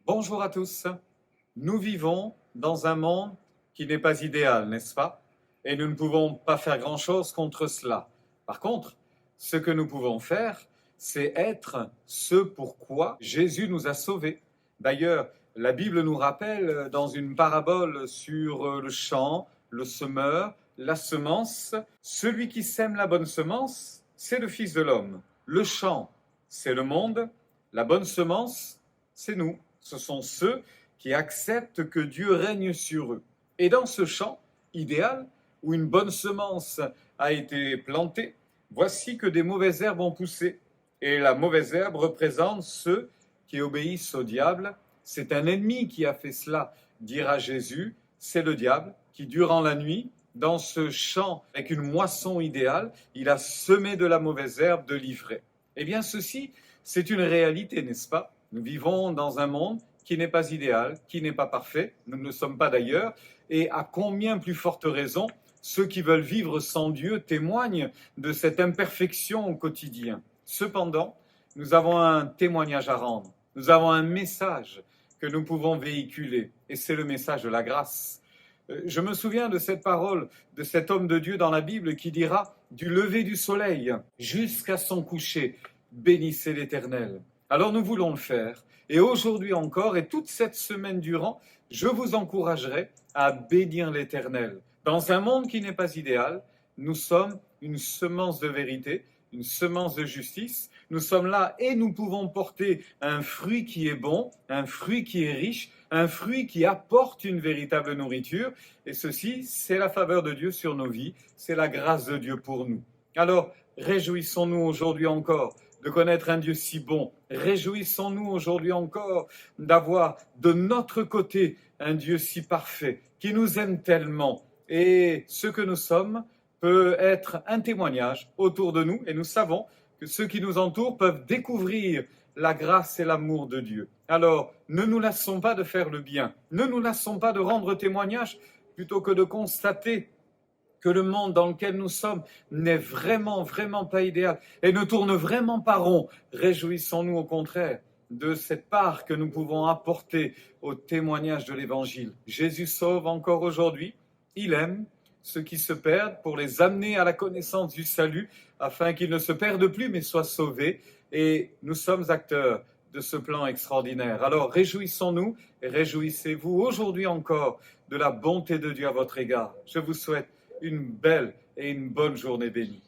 Bonjour à tous. Nous vivons dans un monde qui n'est pas idéal, n'est-ce pas? Et nous ne pouvons pas faire grand-chose contre cela. Par contre, ce que nous pouvons faire, c'est être ce pourquoi Jésus nous a sauvés. D'ailleurs, la Bible nous rappelle dans une parabole sur le champ, le semeur, la semence, celui qui sème la bonne semence, c'est le Fils de l'homme. Le champ, c'est le monde. La bonne semence, c'est nous. Ce sont ceux qui acceptent que Dieu règne sur eux. Et dans ce champ idéal, où une bonne semence a été plantée, voici que des mauvaises herbes ont poussé. Et la mauvaise herbe représente ceux qui obéissent au diable. C'est un ennemi qui a fait cela, dira Jésus. C'est le diable qui, durant la nuit, dans ce champ avec une moisson idéale, il a semé de la mauvaise herbe de l'ivraie. Eh bien, ceci, c'est une réalité, n'est-ce pas? Nous vivons dans un monde qui n'est pas idéal, qui n'est pas parfait, nous ne le sommes pas d'ailleurs, et à combien plus forte raison, ceux qui veulent vivre sans Dieu témoignent de cette imperfection au quotidien. Cependant, nous avons un témoignage à rendre, nous avons un message que nous pouvons véhiculer, et c'est le message de la grâce. Je me souviens de cette parole de cet homme de Dieu dans la Bible qui dira « Du lever du soleil jusqu'à son coucher, bénissez l'Éternel ». Alors nous voulons le faire. Et aujourd'hui encore, et toute cette semaine durant, je vous encouragerai à bénir l'Éternel. Dans un monde qui n'est pas idéal, nous sommes une semence de vérité, une semence de justice. Nous sommes là et nous pouvons porter un fruit qui est bon, un fruit qui est riche, un fruit qui apporte une véritable nourriture. Et ceci, c'est la faveur de Dieu sur nos vies, c'est la grâce de Dieu pour nous. Alors, réjouissons-nous aujourd'hui encore de connaître un Dieu si bon. Réjouissons-nous aujourd'hui encore d'avoir de notre côté un Dieu si parfait, qui nous aime tellement. Et ce que nous sommes peut être un témoignage autour de nous, et nous savons que ceux qui nous entourent peuvent découvrir la grâce et l'amour de Dieu. Alors, ne nous lassons pas de faire le bien, ne nous lassons pas de rendre témoignage, plutôt que de constater que le monde dans lequel nous sommes n'est vraiment pas idéal et ne tourne vraiment pas rond. Réjouissons-nous au contraire de cette part que nous pouvons apporter au témoignage de l'Évangile. Jésus sauve encore aujourd'hui, il aime ceux qui se perdent pour les amener à la connaissance du salut, afin qu'ils ne se perdent plus mais soient sauvés, et nous sommes acteurs de ce plan extraordinaire. Alors réjouissons-nous et réjouissez-vous aujourd'hui encore de la bonté de Dieu à votre égard. Je vous souhaite une belle et une bonne journée bénie.